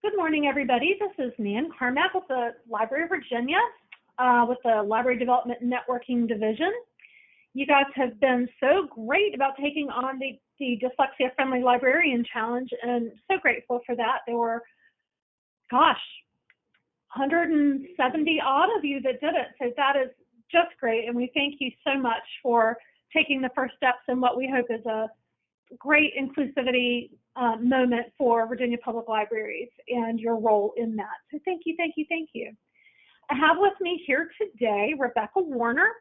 Good morning, everybody. This is Nan Carmack with the Library of Virginia, with the Library Development and Networking Division. You guys have been so great about taking on the Dyslexia Friendly Librarian Challenge, and so grateful for that. There were, 170 odd of you that did it, so that is just great, and we thank you so much for taking the first steps in what we hope is a great inclusivity moment for Virginia Public Libraries and your role in that. So thank you, thank you, thank you. I have with me here today Rebecca Warner.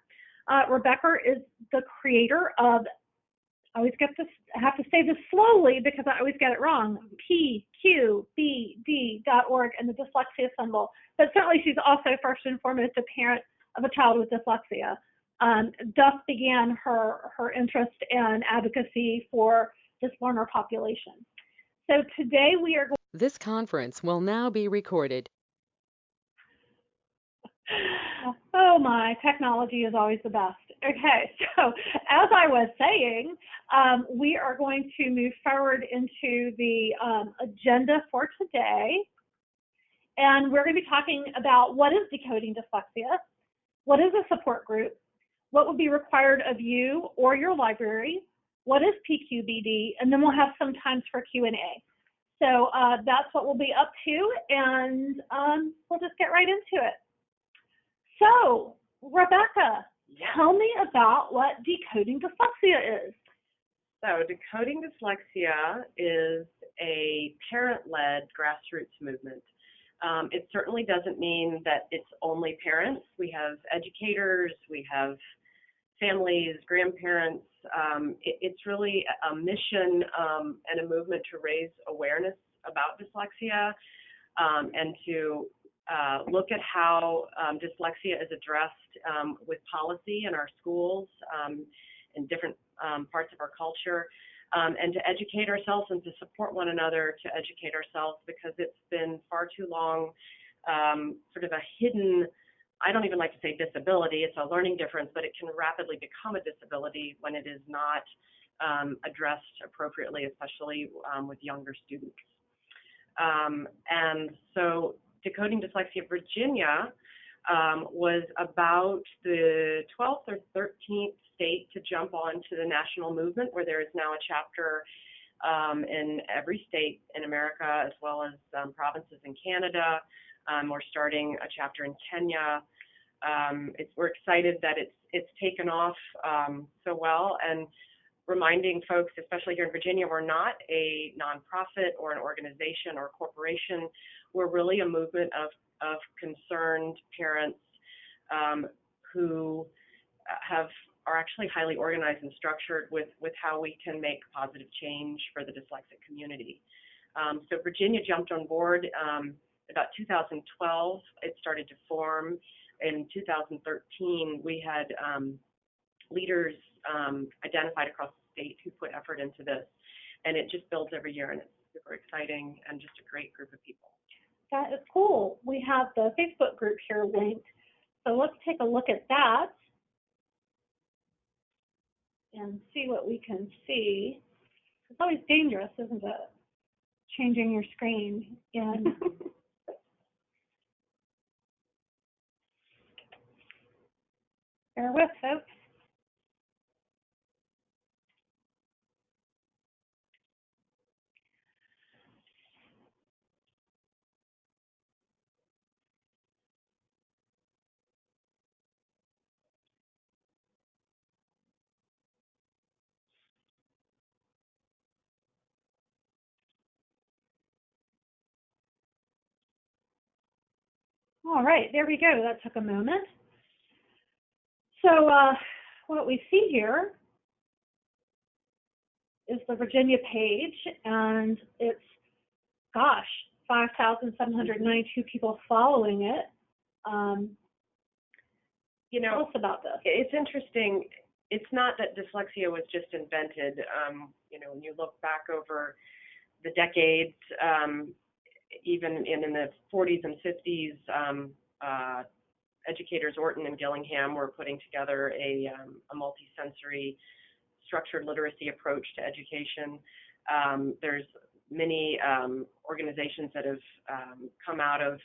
Rebecca is the creator of, I have to say this slowly because I always get it wrong, pqbd.org and the Dyslexia Symbol. But certainly she's also first and foremost a parent of a child with dyslexia. Thus began her interest and advocacy for this learner population. So today we are going. This conference will now be recorded. Oh my, technology is always the best. Okay, so as I was saying, we are going to move forward into the agenda for today. And we're going to be talking about what is decoding dyslexia, what is a support group, what would be required of you or your library, what is PQBD, and then we'll have some times for Q&A. So that's what we'll be up to, and we'll just get right into it. So, Rebecca, tell me about what Decoding Dyslexia is. So, Decoding Dyslexia is a parent-led grassroots movement. It certainly doesn't mean that it's only parents. We have educators, we have families, grandparents. It's really a mission and a movement to raise awareness about dyslexia and to look at how dyslexia is addressed with policy in our schools in different parts of our culture, and to educate ourselves and to support one another to educate ourselves, because it's been far too long sort of a hidden, I don't even like to say disability, it's a learning difference, but it can rapidly become a disability when it is not addressed appropriately, especially with younger students. And so Decoding Dyslexia Virginia was about the 12th or 13th state to jump on to the national movement, where there is now a chapter in every state in America, as well as provinces in Canada. We're starting a chapter in Kenya. We're excited that it's taken off so well, and reminding folks, especially here in Virginia, we're not a nonprofit or an organization or a corporation. We're really a movement of concerned parents who are actually highly organized and structured with how we can make positive change for the dyslexic community. So Virginia jumped on board about 2012. It started to form. In 2013, we had leaders identified across the state who put effort into this, and it just builds every year, and it's super exciting and just a great group of people. That is cool. We have the Facebook group here linked, so let's take a look at that and see what we can see. It's always dangerous, isn't it? Changing your screen. And bear with, folks. All right, there we go. That took a moment. So what we see here is the Virginia page, and it's, 5,792 people following it. Tell us about this. It's interesting. It's not that dyslexia was just invented. When you look back over the decades, even in the 40s and 50s, educators Orton and Gillingham were putting together a multi-sensory structured literacy approach to education. There's many organizations that have come out of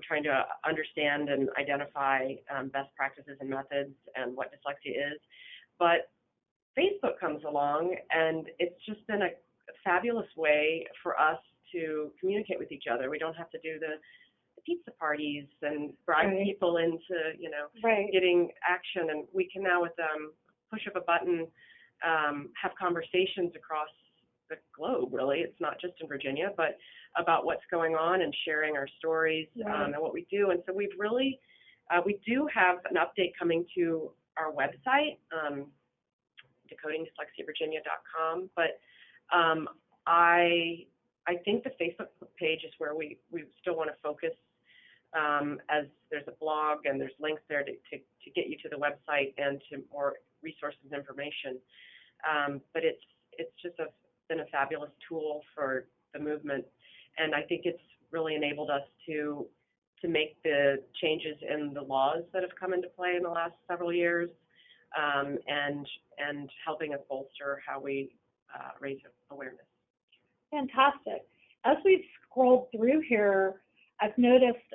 trying to understand and identify best practices and methods and what dyslexia is. But Facebook comes along, and it's just been a fabulous way for us to communicate with each other. We don't have to do the pizza parties and bribe people into, getting action. And we can now, with push of a button, have conversations across the globe, really. It's not just in Virginia, but about what's going on and sharing our stories and what we do. And so we've really, we do have an update coming to our website, decodingdyslexiavirginia.com, but I think the Facebook page is where we still want to focus, as there's a blog and there's links there to get you to the website and to more resources and information. But it's just been a fabulous tool for the movement, and I think it's really enabled us to make the changes in the laws that have come into play in the last several years, and helping us bolster how we raise awareness. Fantastic. As we've scrolled through here, I've noticed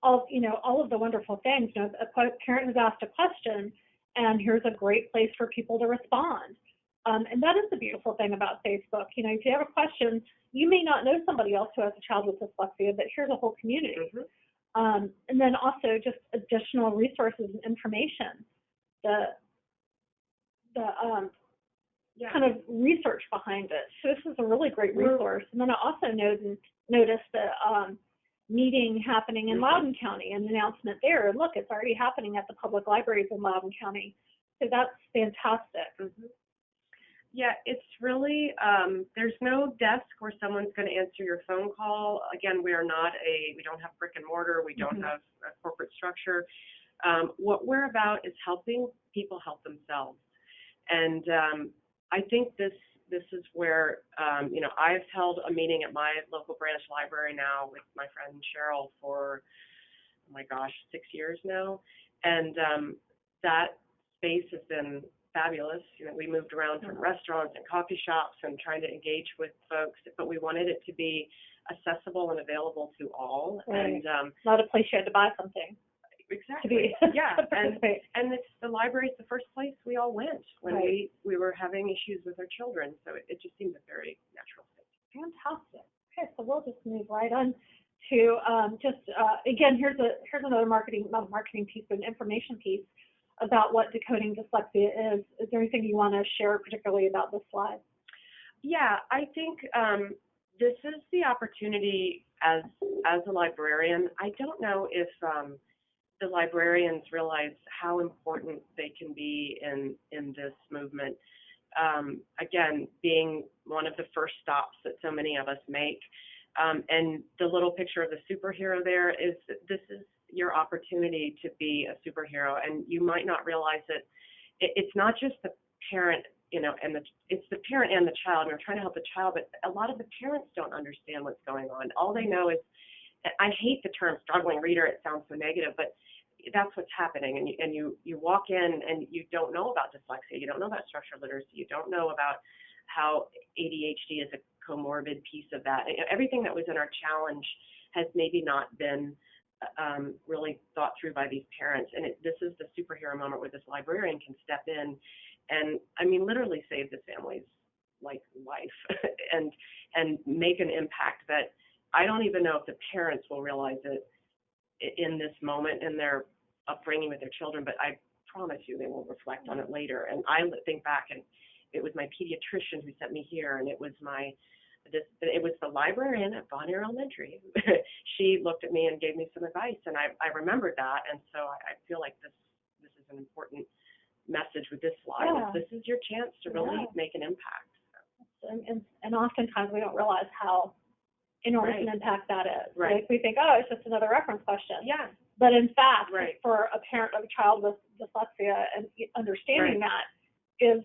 all of the wonderful things. A parent has asked a question, and here's a great place for people to respond. And that is the beautiful thing about Facebook. If you have a question, you may not know somebody else who has a child with dyslexia, but here's a whole community. And then also just additional resources and information. Kind of research behind it. So this is a really great resource. And then I also noticed the meeting happening in Loudoun County, an announcement there. And look, it's already happening at the public libraries in Loudoun County. So that's fantastic. Yeah, it's really, there's no desk where someone's going to answer your phone call. Again, we don't have brick and mortar. We don't have a corporate structure. What we're about is helping people help themselves. And I think this is where, I've held a meeting at my local branch library now with my friend Cheryl for, 6 years now. And that space has been fabulous. We moved around from restaurants and coffee shops and trying to engage with folks, but we wanted it to be accessible and available to all. And not a place you had to buy something. Exactly. And the library is the first place we all went when we were having issues with our children. So it just seemed a very natural fit. Fantastic. Okay, so we'll just move right on to again, here's another not a marketing piece, but an information piece about what decoding dyslexia is. Is there anything you want to share particularly about this slide? Yeah, I think this is the opportunity as a librarian. I don't know if the librarians realize how important they can be in this movement. Again, being one of the first stops that so many of us make. And the little picture of the superhero there is this is your opportunity to be a superhero. And you might not realize that it's not just the parent, it's the parent and the child. And we're trying to help the child, but a lot of the parents don't understand what's going on. All they know is, I hate the term struggling reader. It sounds so negative, but that's what's happening. And you walk in and you don't know about dyslexia. You don't know about structural literacy. You don't know about how ADHD is a comorbid piece of that. Everything that was in our challenge has maybe not been really thought through by these parents. And this is the superhero moment where this librarian can step in and, literally save this family's life and make an impact that I don't even know if the parents will realize it in this moment in their upbringing with their children, but I promise you they will reflect on it later. And I think back, and it was my pediatrician who sent me here, and it was the librarian at Bonnier Elementary. She looked at me and gave me some advice, and I remembered that. And so I feel like this is an important message with this slide. Yeah. This is your chance to really make an impact. And oftentimes we don't realize how enormous an impact that is. Right. Like we think, oh, it's just another reference question. Yeah. But in fact, for a parent of a child with dyslexia and understanding that, it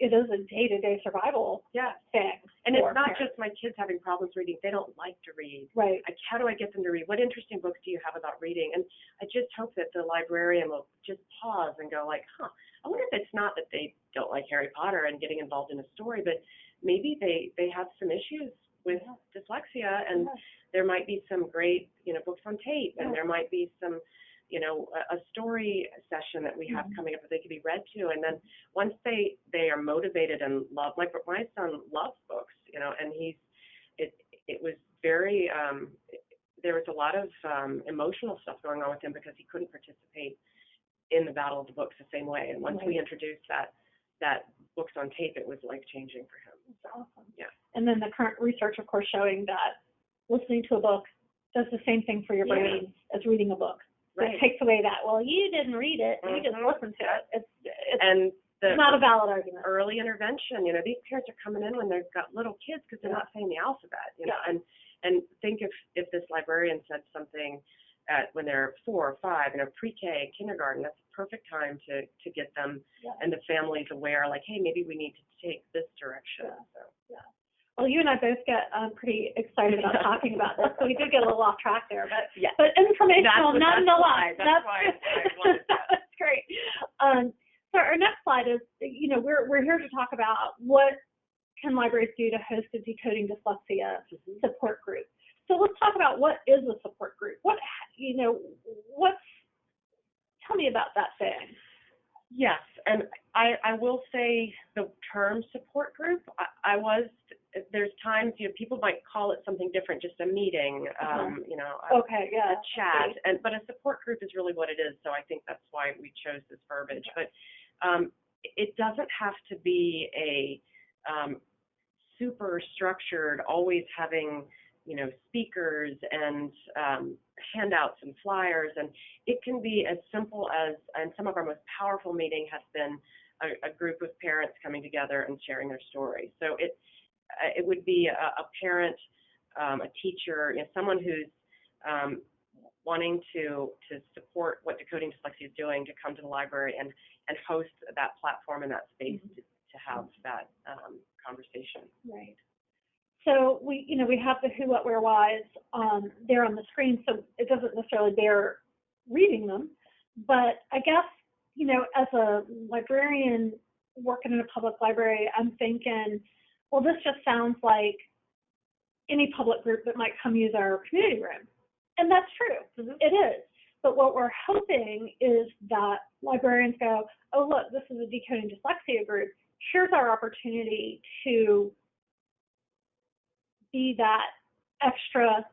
is a day-to-day survival thing. And it's not parents. just my kids having problems reading. They don't like to read. Right. Like, how do I get them to read? What interesting books do you have about reading? And I just hope that the librarian will just pause and go like, I wonder if it's not that they don't like Harry Potter and getting involved in a story, but maybe they have some issues with dyslexia, and there might be some great, books on tape, and there might be some, a story session that we have coming up that they could be read to. And then once they are motivated and love, like my son loves books, and it was very, there was a lot of emotional stuff going on with him because he couldn't participate in the battle of the books the same way. And once we introduced that books on tape, it was life-changing for him. That's awesome. Yeah. And then the current research, of course, showing that listening to a book does the same thing for your brain as reading a book. Right. It takes away that, well, you didn't read it, you just listened to it. And it's not a valid argument. Early intervention, these parents are coming in when they've got little kids because they're not saying the alphabet, and think if this librarian said something when they're 4 or 5, pre-K, kindergarten, that's the perfect time to get them and the families aware, like, hey, maybe we need to take this direction. Well, you and I both get pretty excited about talking about this, so we did get a little off track there, but informational nonetheless. That's why I wanted that. That's great. So our next slide is, we're here to talk about what can libraries do to host a Decoding Dyslexia support group. So let's talk about what is a support group. Tell me about that thing. Yes, and I will say the term support group, there's times, people might call it something different, just a meeting, a chat, but a support group is really what it is, so I think that's why we chose this verbiage. But it doesn't have to be a super structured, always having speakers and handouts and flyers, and it can be as simple as, and some of our most powerful meeting has been a group of parents coming together and sharing their story. So it would be a parent, a teacher, someone who's wanting to support what Decoding Dyslexia is doing, to come to the library and host that platform and that space to have that conversation. Right. So we have the who, what, where, whys there on the screen, so it doesn't necessarily bear reading them. But I guess, as a librarian working in a public library, I'm thinking, well, this just sounds like any public group that might come use our community room. And that's true. It is. But what we're hoping is that librarians go, oh, look, this is a Decoding Dyslexia group. Here's our opportunity to be that extra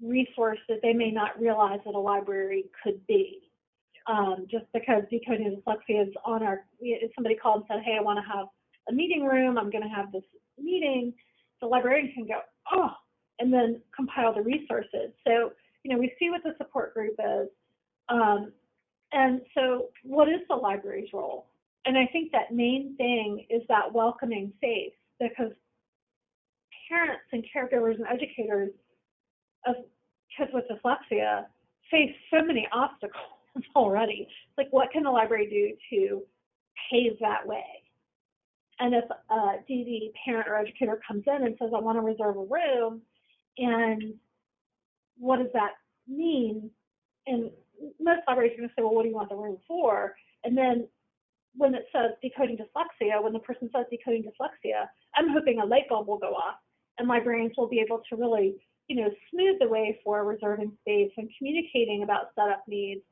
resource that they may not realize that a library could be. Just because Decoding Dyslexia is on if somebody called and said, hey, I want to have a meeting room, I'm going to have this meeting, the librarian can go, oh, and then compile the resources. So, we see what the support group is. And so what is the library's role? And I think that main thing is that welcoming space, because parents and caregivers and educators of kids with dyslexia face so many obstacles already. It's like, what can the library do to pave that way? And if a DD parent or educator comes in and says, I want to reserve a room, and what does that mean? And most libraries are going to say, well, what do you want the room for? And then when it says Decoding Dyslexia, when the person says Decoding Dyslexia, I'm hoping a light bulb will go off, and librarians will be able to really, smooth the way for reserving space and communicating about setup needs,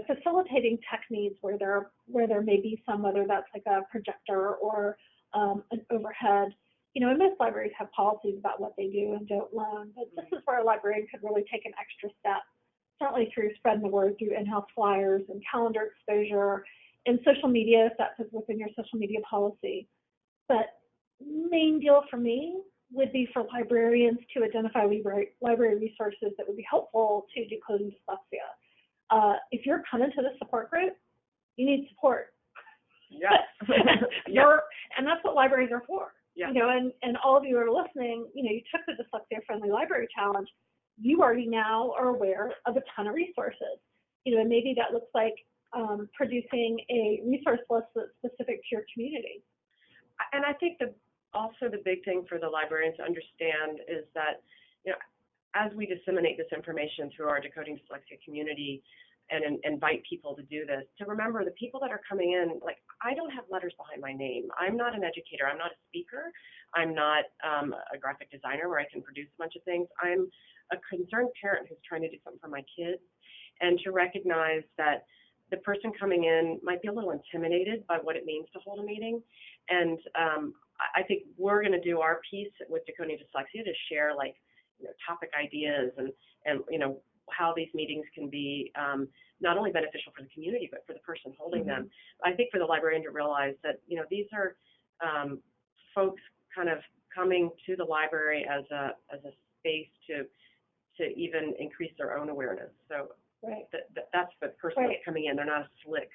facilitating tech needs where there may be some, whether that's like a projector or an overhead. And most libraries have policies about what they do and don't loan, but this is where a librarian could really take an extra step, certainly through spreading the word through in-house flyers and calendar exposure and social media, if that fits within your social media policy. But main deal for me would be for librarians to identify library resources that would be helpful to Decoding Dyslexia. If you're coming to the support group, you need support. Yes. And that's what libraries are for. Yeah. And all of you are listening, you took the Dyslexia Friendly Library Challenge. You already now are aware of a ton of resources. And maybe that looks like producing a resource list that's specific to your community. And I think also the big thing for the librarians to understand is that, as we disseminate this information through our Decoding Dyslexia community and invite people to do this, to remember the people that are coming in, like, I don't have letters behind my name. I'm not an educator. I'm not a speaker. I'm not a graphic designer where I can produce a bunch of things. I'm a concerned parent who's trying to do something for my kids, and to recognize that the person coming in might be a little intimidated by what it means to hold a meeting. And I think we're going to do our piece with Decoding Dyslexia to share, like, topic ideas and how these meetings can be not only beneficial for the community but for the person holding them. I think for the librarian to realize that these are folks kind of coming to the library as a space to even increase their own awareness. So that's the person that's coming in. They're not a slick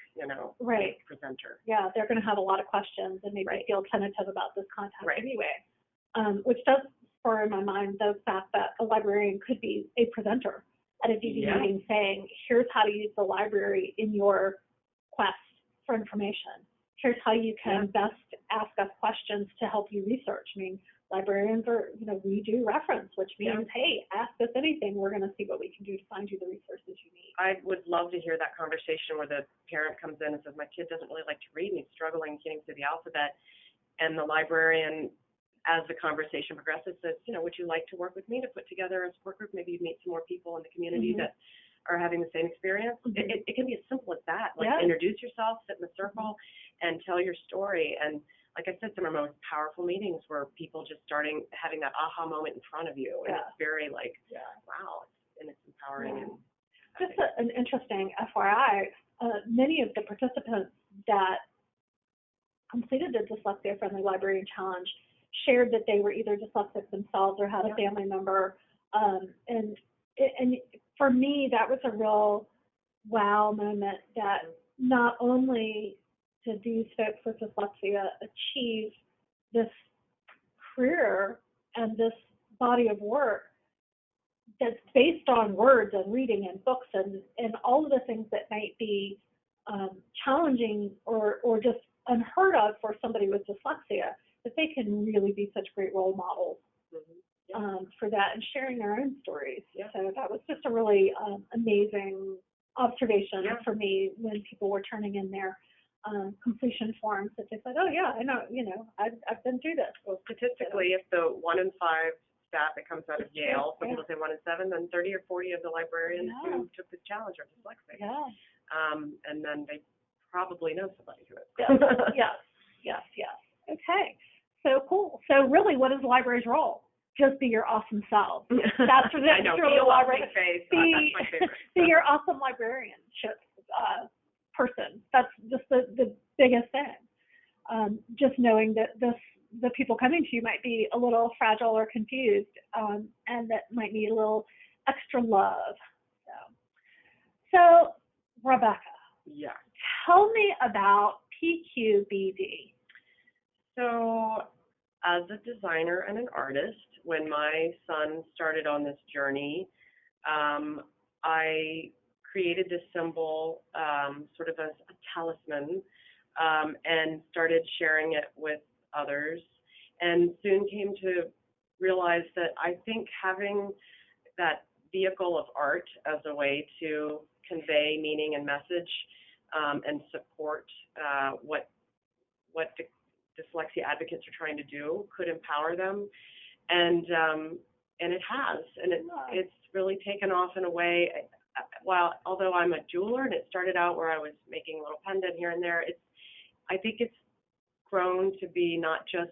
presenter. Yeah, they're going to have a lot of questions and maybe feel tentative about this content anyway, which does spur in my mind the fact that a librarian could be a presenter at a DD meeting saying, here's how to use the library in your quest for information. Here's how you can best ask us questions to help you research. I mean, librarians are, we do reference, which means, hey, ask us anything. We're going to see what we can do to find you the resources you need. I would love to hear that conversation where the parent comes in and says, my kid doesn't really like to read and he's struggling getting through the alphabet. And the librarian, as the conversation progresses, says, would you like to work with me to put together a support group? Maybe you meet some more people in the community that are having the same experience. It can be as simple as that. Like, introduce yourself, sit in a circle, and tell your story. And like I said, some of our most powerful meetings were people just having that aha moment in front of you. And it's very wow, and it's empowering. And just an interesting FYI, many of the participants that completed the Dyslexia Friendly Librarian Challenge shared that they were either dyslexic themselves or had a family member. And for me, that was a real wow moment that not only did these folks with dyslexia achieve this career and this body of work that's based on words and reading and books and all of the things that might be challenging or just unheard of for somebody with dyslexia, that they can really be such great role models for that and sharing their own stories. So that was just a really amazing observation for me when people were turning in their completion forms, that they said, oh yeah, I know, I've been through this. Well, statistically, if the 1 in 5 staff that comes out of Yale, some people say 1 in 7, then 30 or 40 of the librarians who took this challenge are dyslexic. And then they probably know somebody who is. Yes. Okay. So cool. So really, what is the library's role? Just be your awesome self. That's really I know. Be a lovely face. That's my favorite. Be your awesome librarianship person. That's just the biggest thing. Just knowing that the people coming to you might be a little fragile or confused, and that might need a little extra love. So Rebecca. Yeah. Tell me about PQBD. So, as a designer and an artist, when my son started on this journey, I created this symbol sort of as a talisman, and started sharing it with others, and soon came to realize that I think having that vehicle of art as a way to convey meaning and message and support what dyslexia advocates are trying to do could empower them, and it has, and it's really taken off in a way. Although I'm a jeweler and it started out where I was making a little pendant here and there, I think it's grown to be not just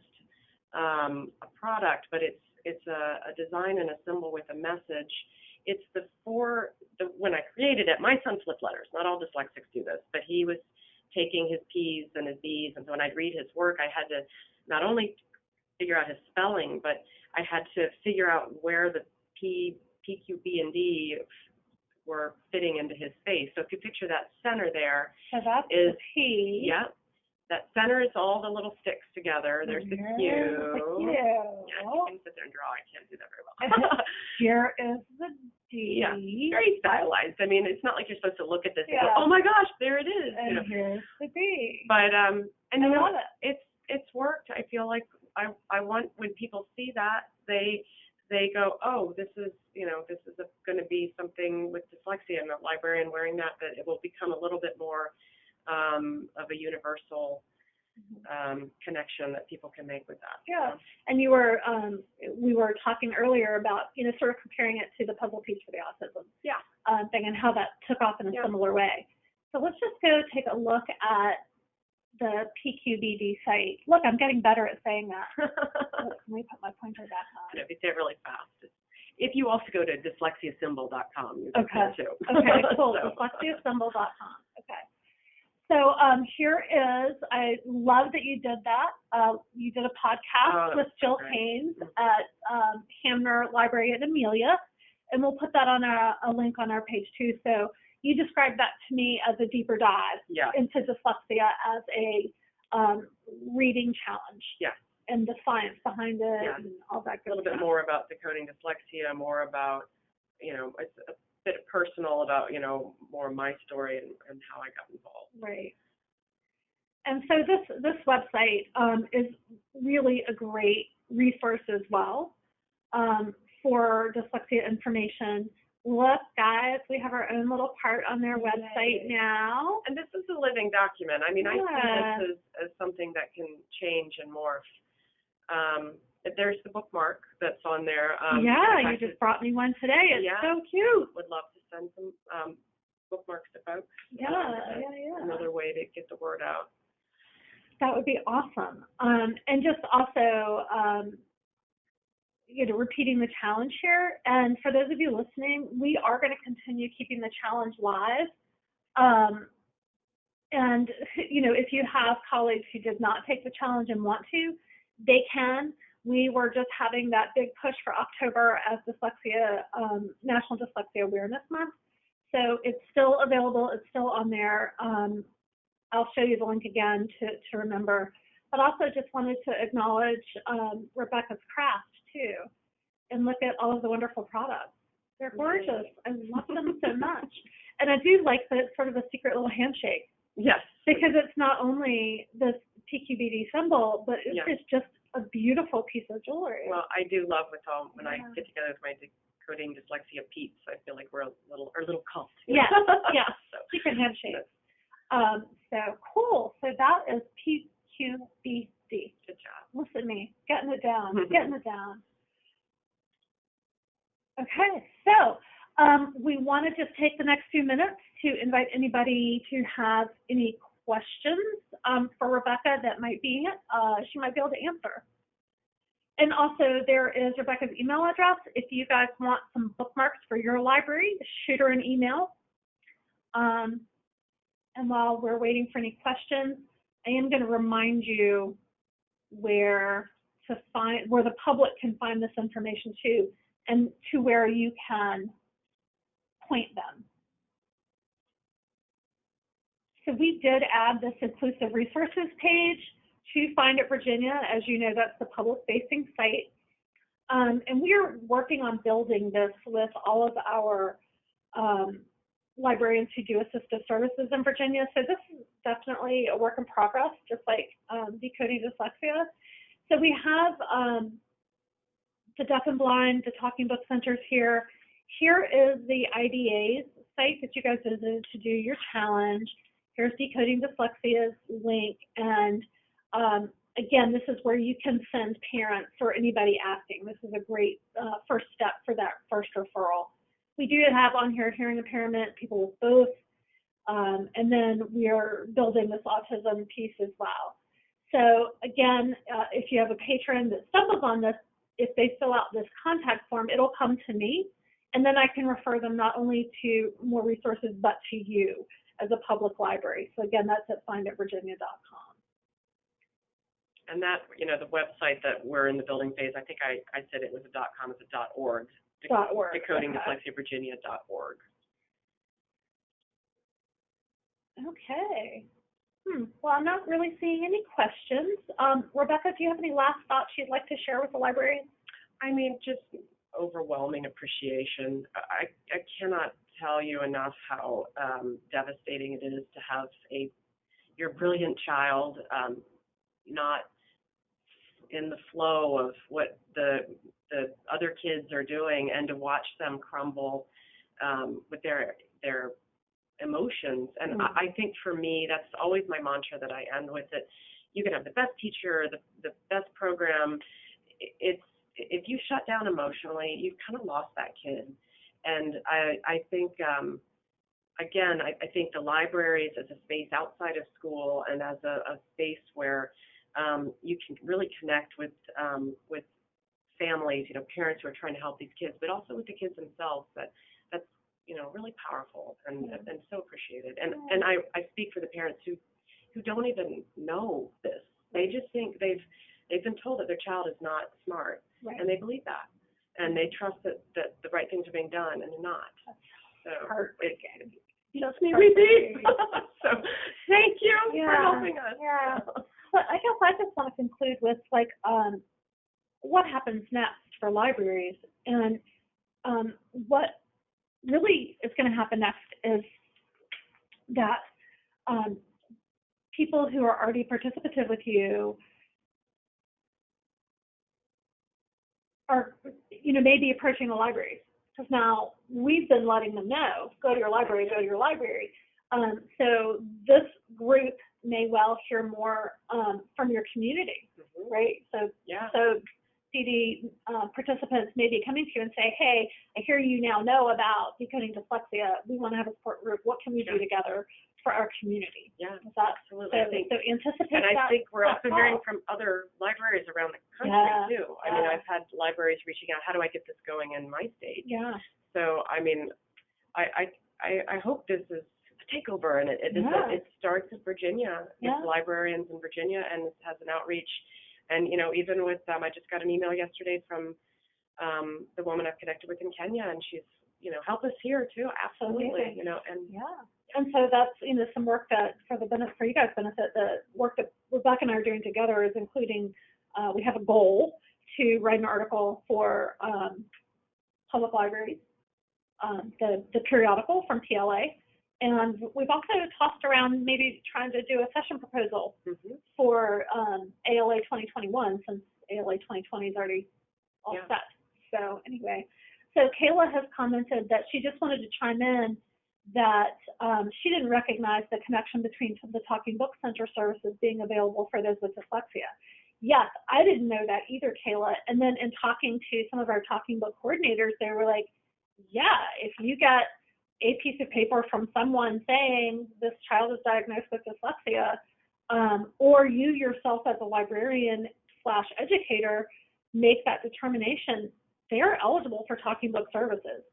a product, but it's a design and a symbol with a message. It's when I created it, my son flipped letters. Not all dyslexics do this, but he was taking his P's and his B's, and so when I'd read his work, I had to not only figure out his spelling, but I had to figure out where the P, Q, B, and D were fitting into his face. So if you picture that center there, so that's the P. Yeah. That center is all the little sticks together. There's the Q. Yeah, you can sit there and draw. I can't do that very well. Here is the D. Yeah, very stylized. I mean, it's not like you're supposed to look at this and go, oh my gosh, there it is. Here's the B. But and I love it. It's worked. I feel like I want when people see that they go, oh, this is going to be something with dyslexia, and a librarian wearing that it will become a little bit more of a universal connection that people can make with that. Yeah, and we were talking earlier about sort of comparing it to the puzzle piece for the autism thing and how that took off in a similar way. So let's just go take a look at the PQBD site. Look, I'm getting better at saying that. Let me put my pointer back on. If you say it really fast. If you also go to dyslexiasymbol.com, you can okay. too. Okay, cool. Dyslexiasymbol.com. Okay. So here is, I love that you did that. You did a podcast with Jill Haynes at Hamner Library at Amelia, and we'll put that on a link on our page too. So you described that to me as a deeper dive into dyslexia as a reading challenge. Yeah. And the science behind it and all that good stuff. A little bit more about decoding dyslexia, more about, it's a bit personal about, more my story and how I got involved. Right. And so this website is really a great resource as well for dyslexia information. Look, guys, we have our own little part on their website now. And this is a living document. I mean, I see this as something that can change and morph. There's the bookmark that's on there. You just brought me one today. It's so cute. Would love to send some bookmarks to folks. Yeah. Another way to get the word out. That would be awesome. And just also, repeating the challenge here. And for those of you listening, we are going to continue keeping the challenge live. And, if you have colleagues who did not take the challenge and want to, they can. We were just having that big push for October as National Dyslexia Awareness Month. So it's still available. It's still on there. I'll show you the link again to remember. But also just wanted to acknowledge Rebecca's craft too, and look at all of the wonderful products. They're gorgeous. I love them so much. And I do like that it's sort of a secret little handshake. Yes. Because it's not only this PQBD symbol, but it's just a beautiful piece of jewelry. Well, I do love when I get together with my Decoding Dyslexia peeps. I feel like we're a little cult. Yes, so, secret handshake. So cool. So that is PQBD. Good job. Listen to me, getting it down. Okay, so we want to just take the next few minutes to invite anybody to have any questions for Rebecca that might be she might be able to answer. And also there is Rebecca's email address. If you guys want some bookmarks for your library, shoot her an email. And while we're waiting for any questions, I am going to remind you where the public can find this information too, and to where you can point them. So we did add this inclusive resources page to Find It Virginia. As you know, that's the public-facing site. And we are working on building this with all of our librarians who do assistive services in Virginia. So this is definitely a work in progress, just like Decoding Dyslexia. So we have the Deaf and Blind, the Talking Book Centers here. Here is the IDA's site that you guys visited to do your challenge. Here's Decoding Dyslexia's link. And again, this is where you can send parents or anybody asking. This is a great first step for that first referral. We do have on here hearing impairment, people with both, and then we are building this autism piece as well. So again, if you have a patron that stumbles on this, if they fill out this contact form, it'll come to me, and then I can refer them not only to more resources, but to you as a public library. So again, that's at finditvirginia.com. And that, the website that we're in the building phase, I think I said it was a .com, it's a .org. DecodingDyslexiaVirginia.org. Okay. Well, I'm not really seeing any questions. Rebecca, do you have any last thoughts you'd like to share with the librarians? I mean, just overwhelming appreciation. I cannot tell you enough how devastating it is to have a your brilliant child not in the flow of what the other kids are doing, and to watch them crumble with their emotions. And I think for me, that's always my mantra that I end with, that you can have the best teacher, the best program. It's, if you shut down emotionally, you've kind of lost that kid. And I think, again, I think the libraries as a space outside of school, and as a space where you can really connect with families, parents who are trying to help these kids, but also with the kids themselves, that's really powerful and so appreciated. And I speak for the parents who don't even know this. They just think they've been told that their child is not smart, and they believe that, and they trust that the right things are being done, and they're not. So it just me repeat. So thank you for helping us. Yeah. But I guess I just want to conclude with what happens next for libraries, and what really is going to happen next is that people who are already participative with you are, maybe approaching the libraries, because now we've been letting them know, go to your library, go to your library. So this group may well hear more from your community, right? So CD participants may be coming to you and say, hey, I hear you now know about Decoding Dyslexia. We want to have a support group. What can we do together for our community? Yeah, absolutely. So anticipate that. And I think we're also hearing from other libraries around the country, too. I mean, I've had libraries reaching out, how do I get this going in my state? Yeah. So, I mean, I hope this is a takeover, and it starts in Virginia, with librarians in Virginia, and it has an outreach. And, even with, I just got an email yesterday from the woman I've connected with in Kenya, and she's, help us here too. Absolutely. And so that's, some work that for you guys' benefit, the work that Rebecca and I are doing together is including, we have a goal to write an article for public libraries, the periodical from PLA. And we've also tossed around maybe trying to do a session proposal for ALA 2021, since ALA 2020 is already all set. So anyway, so Kayla has commented that she just wanted to chime in that she didn't recognize the connection between the Talking Book Center services being available for those with dyslexia. Yes, I didn't know that either, Kayla. And then in talking to some of our Talking Book coordinators, they were like, yeah, if you get a piece of paper from someone saying this child is diagnosed with dyslexia, or you yourself as a librarian/educator make that determination, they are eligible for Talking Book services.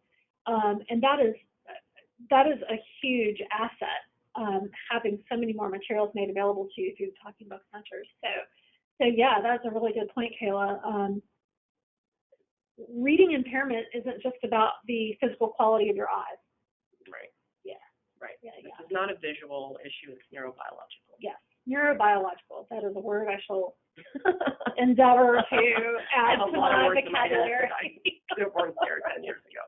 And that is a huge asset, having so many more materials made available to you through the Talking Book Centers. So yeah, that's a really good point, Kayla. Reading impairment isn't just about the physical quality of your eyes. Right. Yeah. Right. Yeah, this is not a visual issue, it's neurobiological. Yes, neurobiological. That is a word I shall endeavor to add to my vocabulary. It weren't there 10 years ago.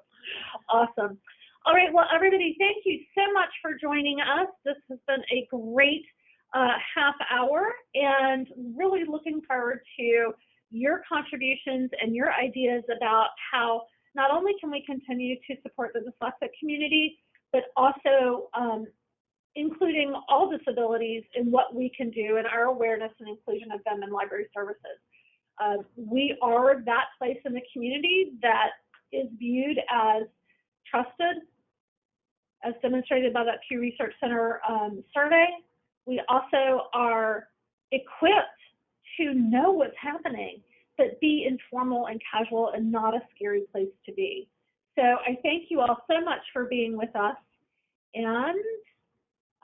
Awesome. All right, well, everybody, thank you so much for joining us. This has been a great half hour, and really looking forward to your contributions and your ideas about how not only can we continue to support the dyslexic community, but also including all disabilities in what we can do in our awareness and inclusion of them in library services. We are that place in the community that is viewed as trusted, as demonstrated by that Pew Research Center survey. We also are equipped to know what's happening, but be informal and casual and not a scary place to be. So I thank you all so much for being with us. And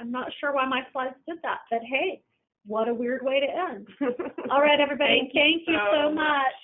I'm not sure why my slides did that, but hey, what a weird way to end. All right, everybody, thank you so much.